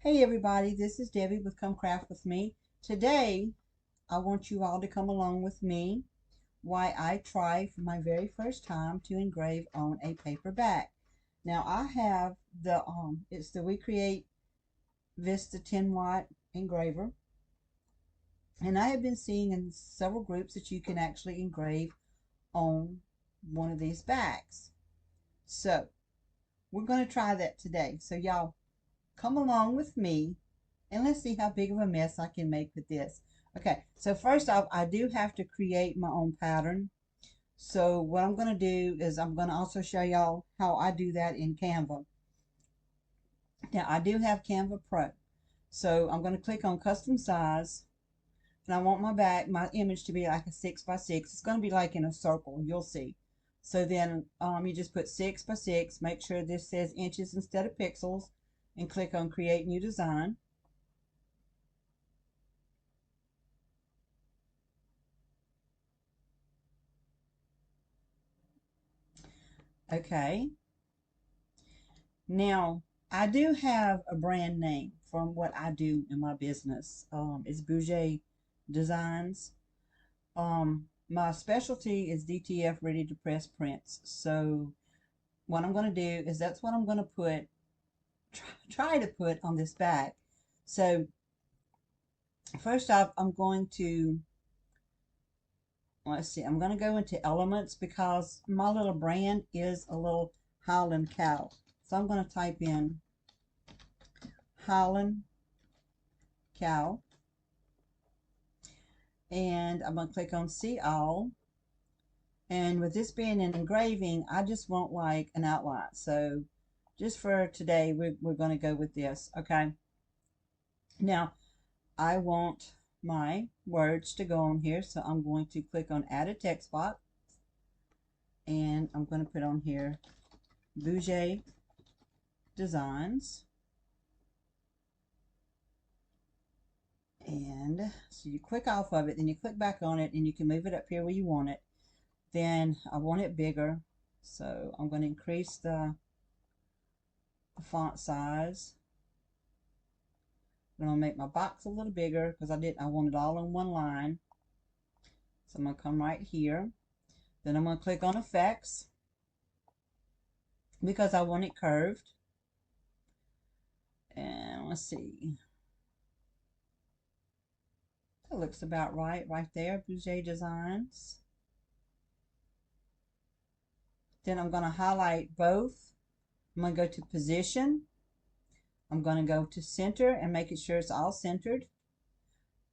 Hey everybody, this is Debbie with Come Craft With Me. Today, I want you all to come along with me while I try for my very first time to engrave on a paper bag. Now I have it's the Wecreat Vista 10-watt engraver, and I have been seeing in several groups that you can actually engrave on one of these bags. So we're going to try that today. So y'all come along with me and let's see how big of a mess I can make with this. Okay, so first off, I do have to create my own pattern. So what I'm going to do is I'm going to also show y'all how I do that in Canva. Now, I do have Canva Pro. So I'm going to click on custom size, and I want my image to be like a 6 by 6. It's going to be like in a circle, you'll see. So then you just put 6 by 6, make sure this says inches instead of pixels, and click on create new design. Okay, now I do have a brand name from what I do in my business. It's Bouger Designs. My specialty is DTF ready to press prints. So what I'm going to do is that's what I'm going to try to put on this bag. So first off, I'm going to, let's see, I'm going to go into elements because my little brand is a little Highland cow. So I'm going to type in Highland cow, and I'm going to click on see all. And with this being an engraving, I just want like an outline. So just for today, we're going to go with this. Okay, now I want my words to go on here, so I'm going to click on add a text box, and I'm going to put on here Bouger Designs. And so you click off of it, then you click back on it, and you can move it up here where you want it. Then I want it bigger, so I'm going to increase the font size. I'm going to make my box a little bigger because I want it all in one line. So I'm going to come right here. Then I'm going to click on effects because I want it curved. And let's see. That looks about right there, Bouger Designs. Then I'm going to highlight both. I'm going to go to position. I'm going to go to center and make it sure it's all centered.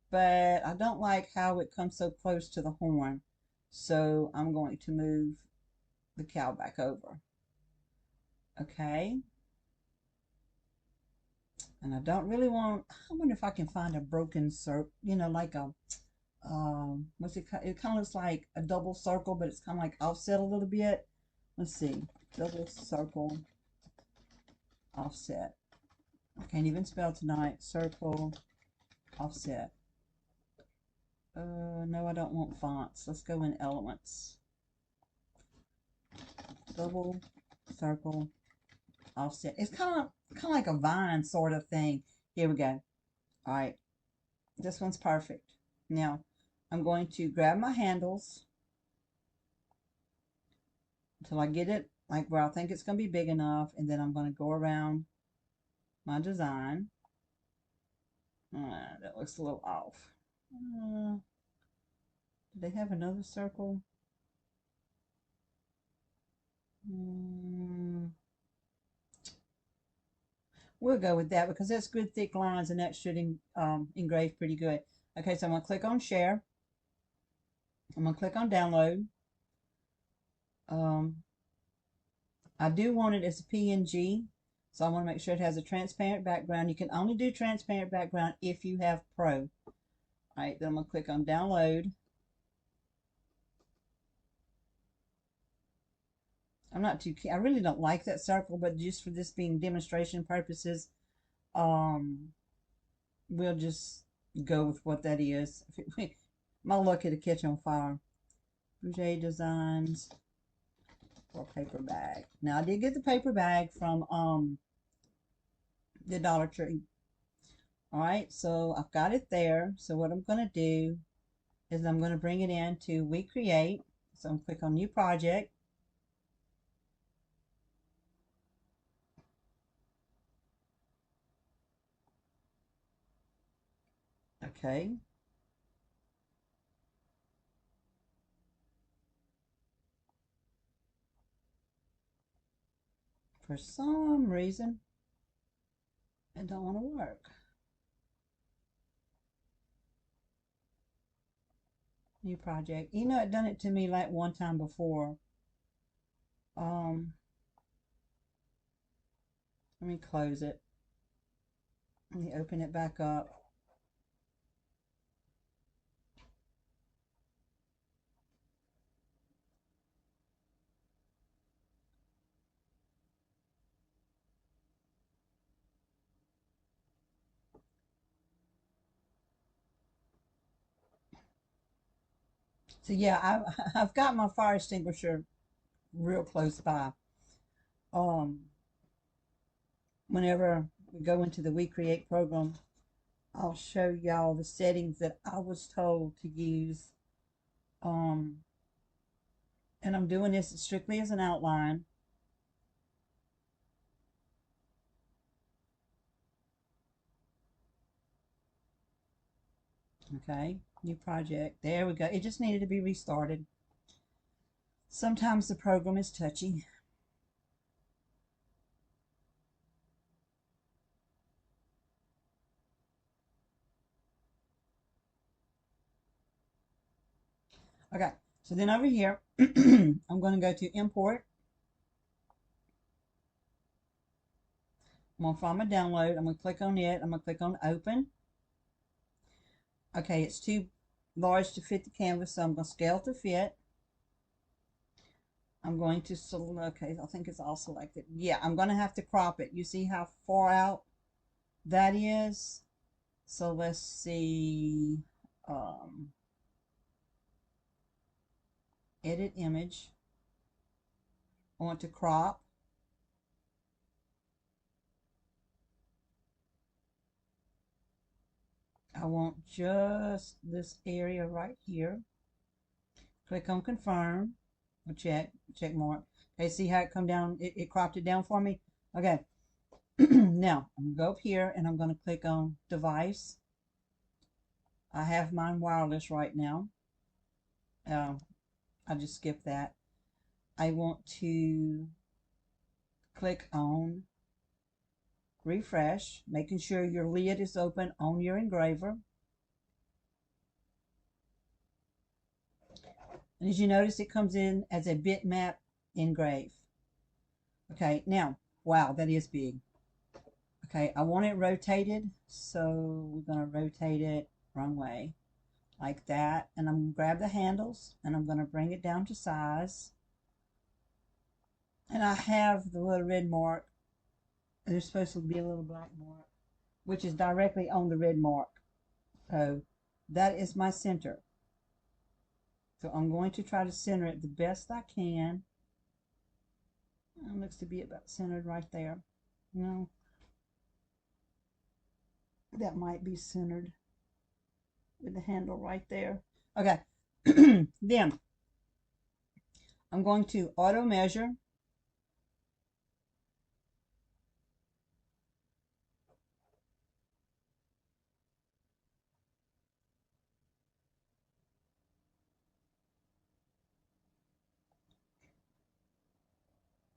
But I don't like how it comes so close to the horn. So I'm going to move the cow back over. Okay. And I don't really want, I wonder if I can find a broken circle, you know, like a, what's it, it kind of looks like a double circle, but it's kind of like offset a little bit. Let's see, double circle, offset. I can't even spell tonight, circle, offset. No, I don't want fonts. Let's go in elements. Double circle, offset. It's kind of like a vine sort of thing. Here we go. All right, this one's perfect. Now I'm going to grab my handles until I get it like where I think it's going to be big enough, and then I'm going to go around my design. That looks a little off. Do they have another circle? We'll go with that because that's good thick lines, and that should engrave pretty good. Okay, so I'm going to click on share. I'm going to click on download. I do want it as a PNG, so I want to make sure it has a transparent background. You can only do transparent background if you have Pro. All right, then I'm going to click on download. I'm not too keen. I really don't like that circle, but just for this being demonstration purposes, we'll just go with what that is. My luck, it'll catch on fire. Bouger Designs for paper bag. Now I did get the paper bag from the Dollar Tree. All right, so I've got it there. So what I'm going to do is I'm going to bring it into Wecreat. So I'm click on New Project. Okay. For some reason, it don't want to work. New project. You know, it done it to me like one time before. Let me close it. Let me open it back up. So yeah, I've got my fire extinguisher real close by. Whenever we go into the Wecreat program, I'll show y'all the settings that I was told to use. Um, and I'm doing this strictly as an outline. Okay, new project. There we go. It just needed to be restarted. Sometimes the program is touchy. Okay, so then over here, I'm going to go to import. I'm going to find my download. I'm going to click on it. I'm going to click on open. Okay, it's too large to fit the canvas, so I'm going to scale to fit. I'm going to select, okay, I think it's all selected. Yeah, I'm going to have to crop it. You see how far out that is? So let's see, edit image. I want to crop. I want just this area right here. Click on confirm. We'll check mark. Okay, see how it come down? It cropped it down for me. Okay. Now I'm gonna go up here and I'm gonna click on device. I have mine wireless right now. I just skipped that. I want to click on refresh, making sure your lid is open on your engraver. And as you notice, it comes in as a bitmap engrave. Okay, now, wow, that is big. Okay, I want it rotated, so we're going to rotate it wrong way, like that. And I'm going to grab the handles, and I'm going to bring it down to size. And I have the little red mark. There's supposed to be a little black mark, which is directly on the red mark. So that is my center. So I'm going to try to center it the best I can. It looks to be about centered right there. No, that might be centered with the handle right there. Okay. Then I'm going to auto measure.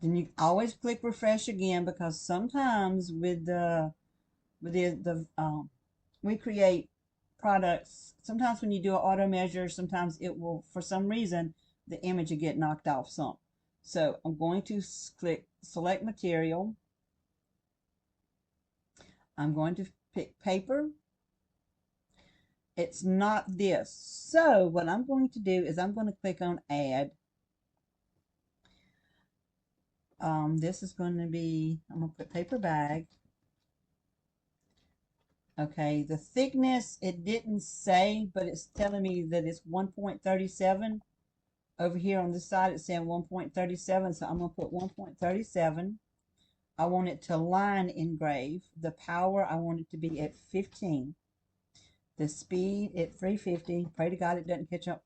Then you always click refresh again, because sometimes with the Wecreat products, sometimes when you do an auto measure, sometimes it will, for some reason, the image will get knocked off some. So I'm going to click select material. I'm going to pick paper. It's not this. So what I'm going to do is I'm going to click on add. This is going to be, I'm going to put paper bag. Okay, the thickness, it didn't say, but it's telling me that it's 1.37. Over here on this side, it's saying 1.37, so I'm going to put 1.37. I want it to line engrave. The power, I want it to be at 15. The speed at 350. Pray to God it doesn't catch up.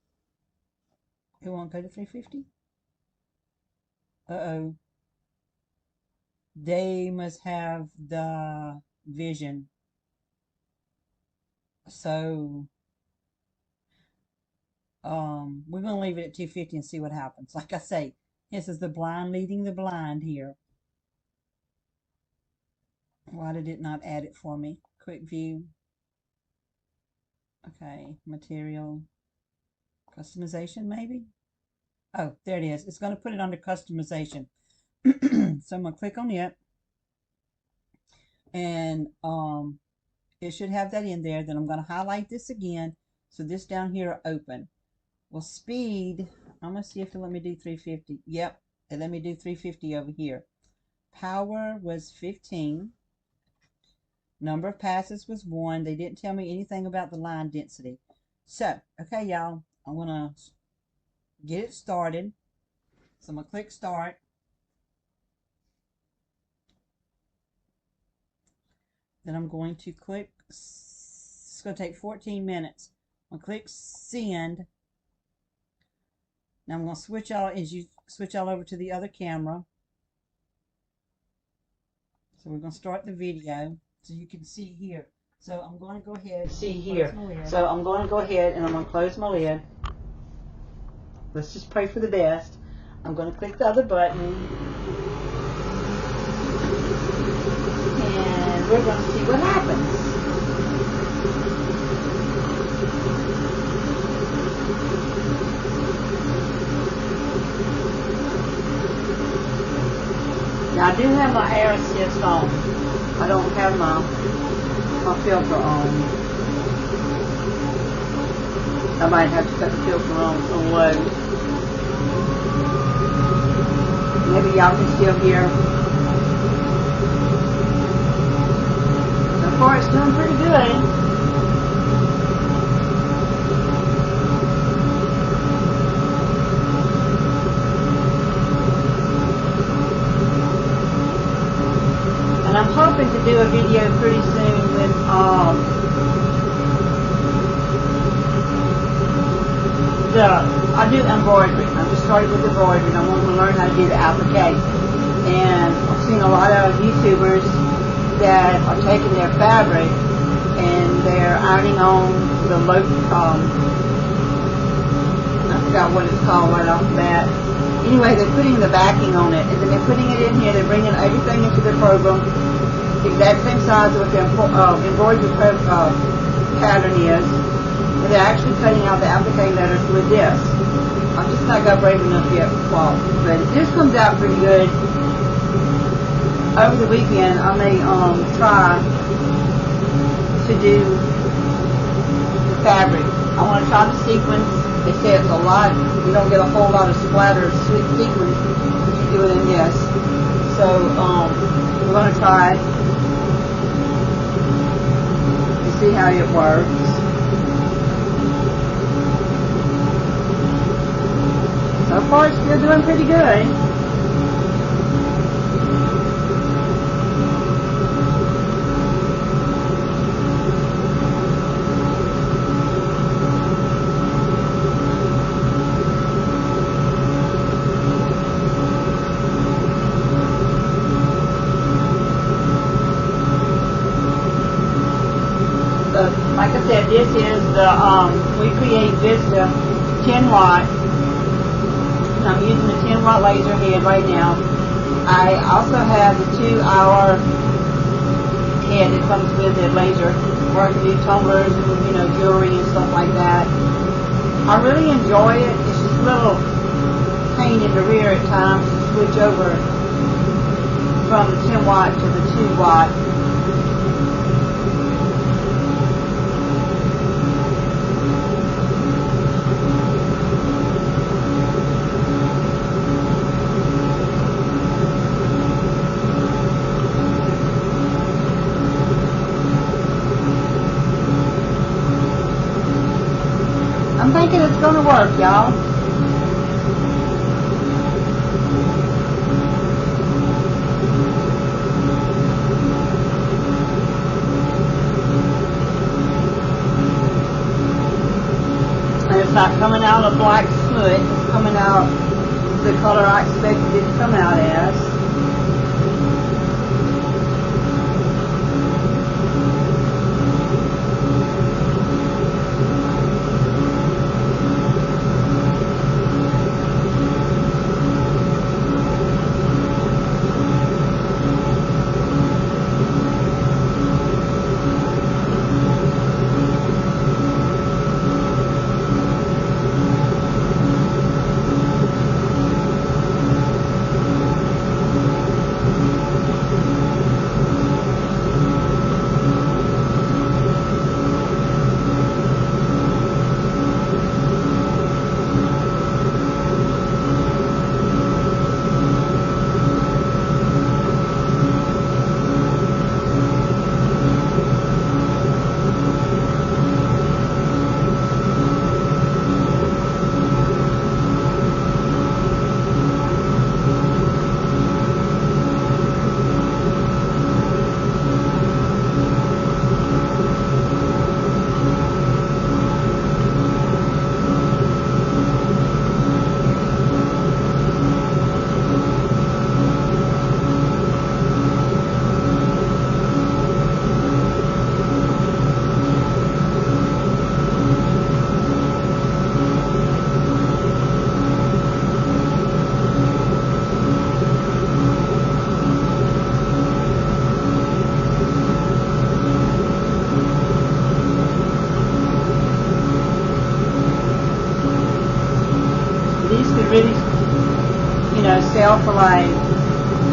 It won't go to 350? Uh-oh. They must have the vision. So, we're going to leave it at 250 and see what happens. Like I say, this is the blind leading the blind here. Why did it not add it for me? Quick view. Okay, material. Customization, maybe? Oh, there it is. It's going to put it under customization. So I'm going to click on it. And it should have that in there. Then I'm going to highlight this again. So this down here are open. Well, speed, I'm going to see if it'll let me do 350. Yep, it let me do 350 over here. Power was 15. Number of passes was 1. They didn't tell me anything about the line density. So, okay, y'all, I'm going to get it started. So I'm going to click start. Then I'm going to click, it's going to take 14 minutes. I'm going to click send. Now I'm going to switch all over to the other camera. So we're going to start the video so you can see here. So I'm going to go ahead. See here. So I'm going to go ahead and I'm going to close my lid. Let's just pray for the best. I'm going to click the other button. And we're going to see what happens. Now I do have my air assist on. I don't have my filter on. I might have to cut the filter on some low. Maybe y'all can still hear. So far it's doing pretty good. And I'm hoping to do a video pretty soon with I do embroidery. I just started with embroidery and I want to learn how to do the applique. And I've seen a lot of YouTubers that are taking their fabric and they're ironing on the low, I forgot what it's called right off the bat. Anyway, they're putting the backing on it, and then they're putting it in here. They're bringing everything into their program, the exact same size as what the embroidery pattern is. And they're actually cutting out the applique letters with this. I'm just not got brave enough yet for fall, but if this comes out pretty good over the weekend, I may try to do the fabric. I want to try the sequins. They say it's a lot. You don't get a whole lot of splatter of sweet sequins if you do it in this. So we're going to try to see how it works. So far it's still doing pretty good. Like I said, this is the Wecreat Vista 10 watt. I'm using the 10 watt laser head right now. I also have the 2-hour head that comes with the laser where I can do tumblers and jewelry and stuff like that. I really enjoy it. It's just a little pain in the rear at times to switch over from the 10 watt to the 2 watt. I'm thinking it's going to work, y'all. It's not coming out a black smut. It's coming out the color I expected it to come out as. These could really, sell for like,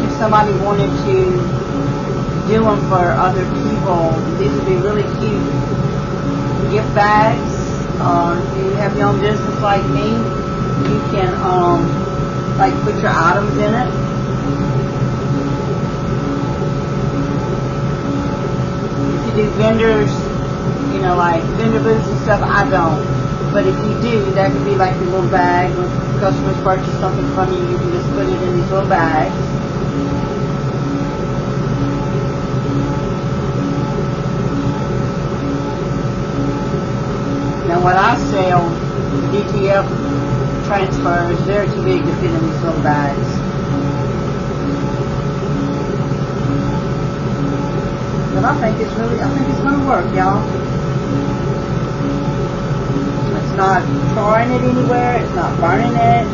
if somebody wanted to do them for other people, these would be really cute gift bags. If you have your own business like me, you can like put your items in it. If you do vendors, like vendor booths and stuff, I don't. But if you do, that could be like your little bag. When customers purchase something from you, you can just put it in these little bags. Now what I sell, DTF transfers, they're too big to fit in these little bags. But I think it's going to work, y'all. It's not charring it anywhere. It's not burning it.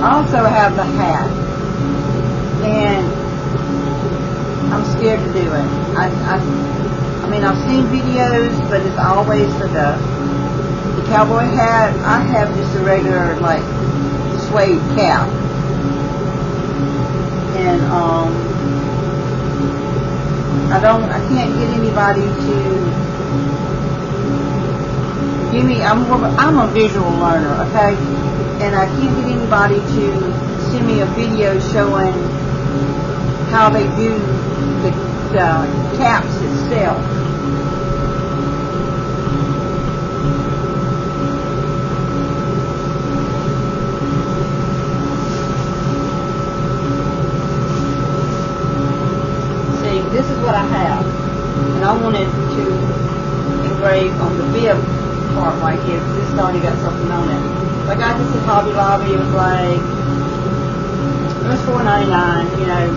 I also have the hat, and I'm scared to do it. I mean, I've seen videos, but it's always for the cowboy hat. I have just a regular, like, suede cap. And, I can't get anybody to give me, I'm a visual learner, okay? And I can't get anybody to send me a video showing how they do the caps itself. See, this is what I have. And I wanted to engrave on the bib part right here, because this has already got something on it. I got this at Hobby Lobby. It was like, it was $4.99,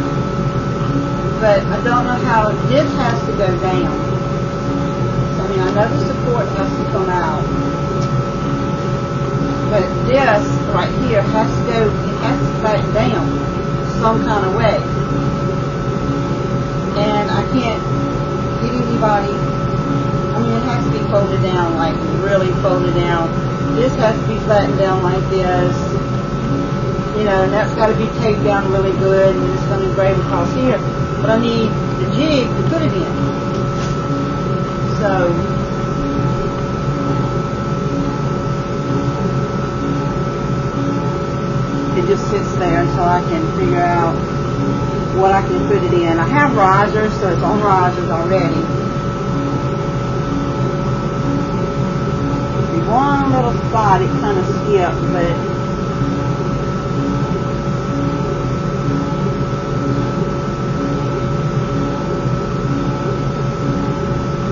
But I don't know how this has to go down. So, I know the support has to come out. But this right here has to go, it has to back down some kind of way. And I can't get anybody, it has to be folded down, like really folded down. This has to be flattened down like this, and that's got to be taped down really good, and it's going to engrave across here. But I need the jig to put it in. So, it just sits there until I can figure out what I can put it in. I have risers, so it's on risers already. One little spot it kind of skipped, but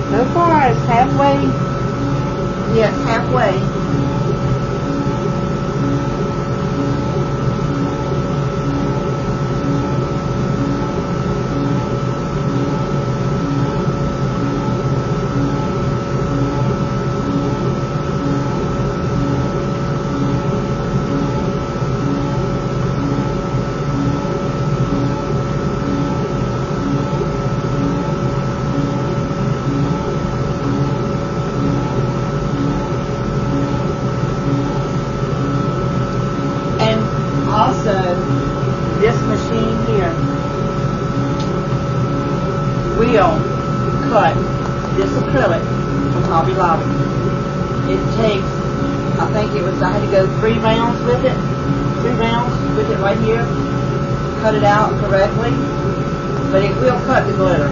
so far it's halfway. Yeah, it's halfway. Also, this machine here will cut this acrylic from Hobby Lobby. It takes, I think it was, I had to go 3 rounds with it. 3 rounds with it right here. Cut it out correctly. But it will cut the glitter.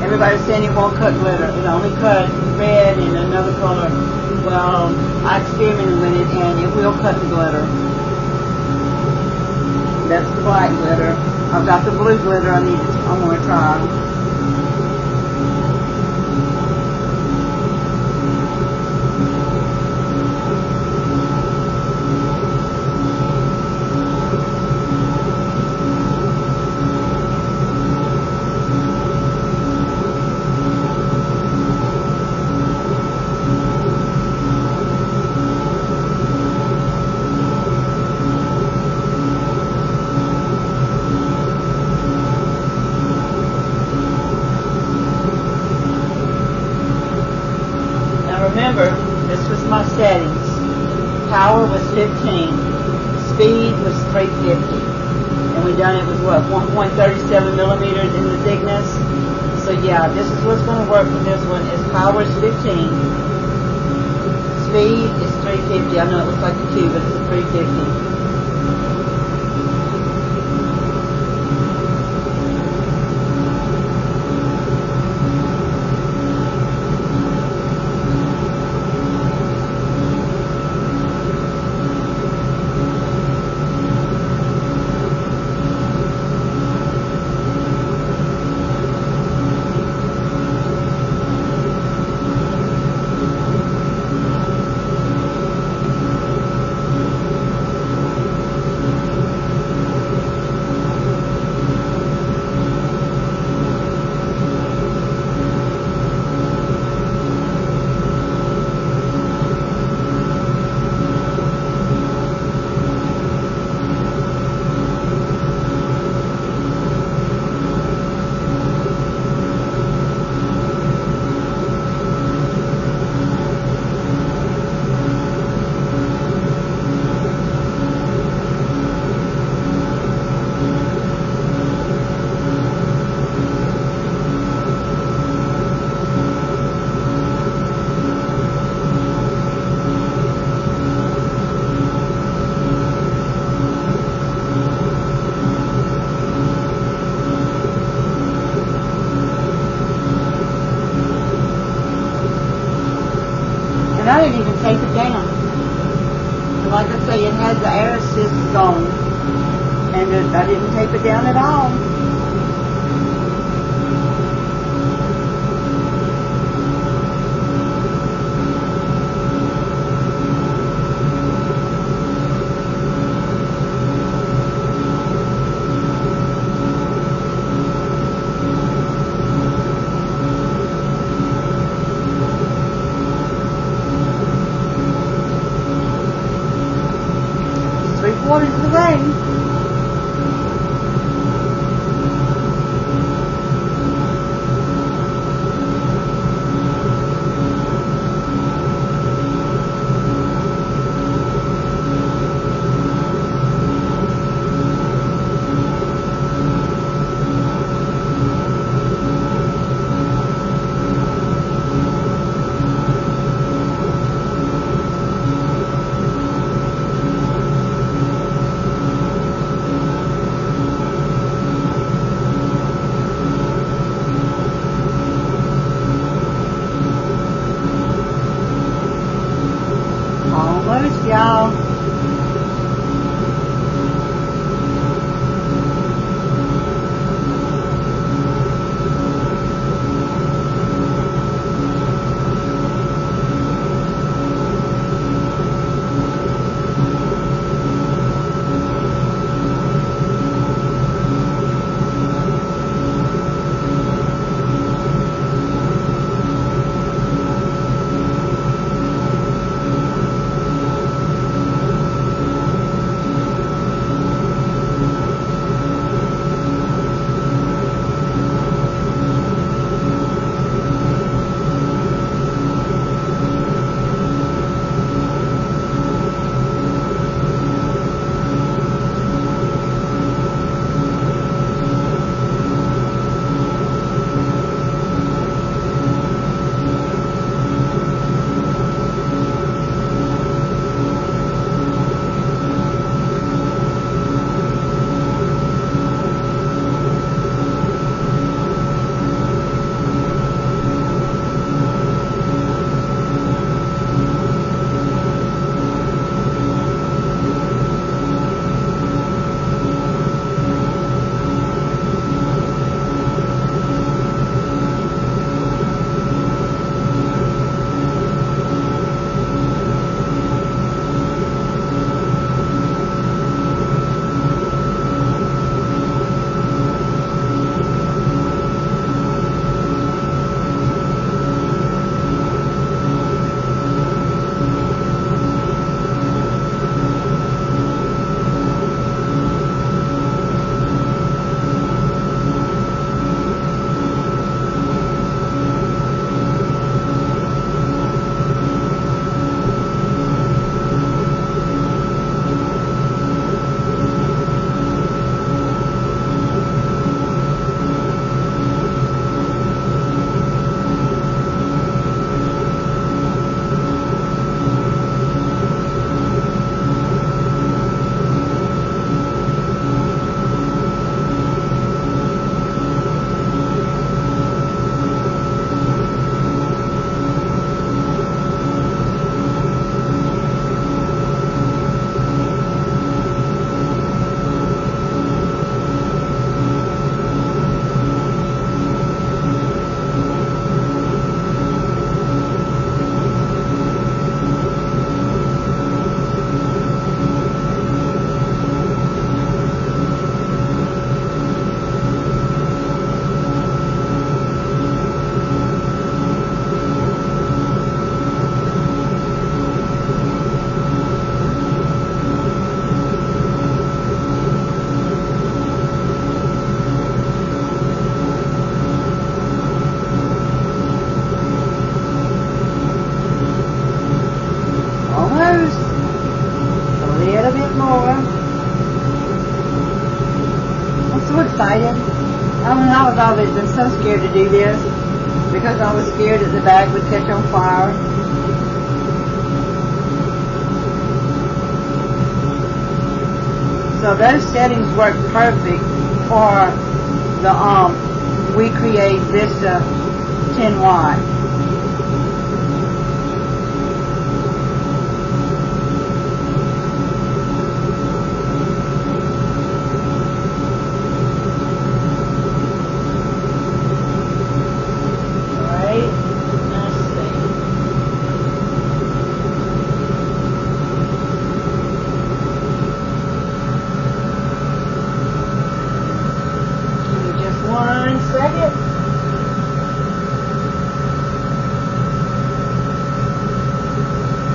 Everybody's saying it won't cut glitter. It only cut red and another color. Well, I experimented with it and it will cut the glitter. That's the black glitter. I've got the blue glitter I'm going to try. Remember, this was my settings. Power was 15. Speed was 350. And we done it with what, 1.37 millimeters in the thickness. So yeah, this is what's going to work for this one. Is power is 15. Speed is 350. I know it looks like a 2, but it's a 350. And I didn't even tape it down. And like I say, it had the air assist on. And I didn't tape it down at all. Three-quarters of the way. Almost, y'all. Excited. I've always been so scared to do this because I was scared that the bag would catch on fire. So those settings work perfect for the Wecreat Vista 10 watt.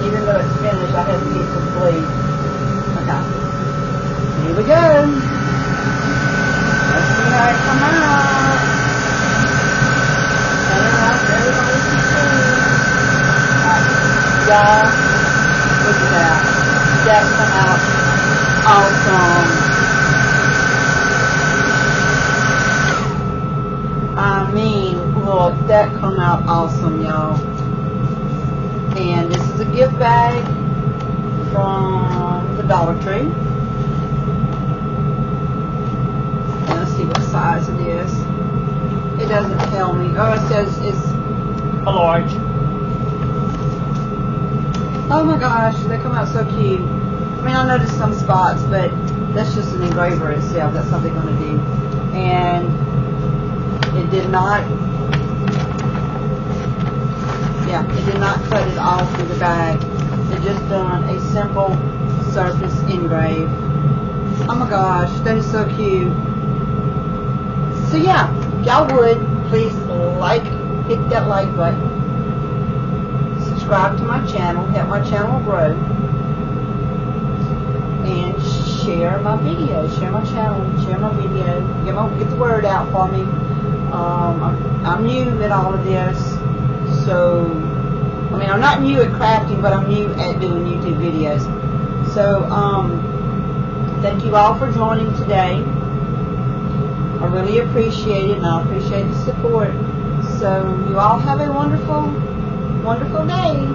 Even though it's finished, I have to get complete. Okay. Here we go. Let's see how it comes out. Everybody can see. Y'all, look at that. That come out awesome. I mean, look, that come out awesome, y'all. And this is a gift bag from the Dollar Tree. And let's see what size it is. It doesn't tell me. Oh, it says it's a large. Oh my gosh, they come out so cute. I mean, I noticed some spots, but that's just an engraver itself. That's what they're going to do. And it did not, it did not cut it off through the bag. It just done a simple surface engrave. Oh my gosh, that is so cute. So yeah, if y'all would, please hit that like button. Subscribe to my channel, help my channel grow. And share my video, share my channel, share my video. Get the word out for me. I'm new at all of this. So, I mean, I'm not new at crafting, but I'm new at doing YouTube videos. So, thank you all for joining today. I really appreciate it, and I appreciate the support. So, you all have a wonderful, wonderful day.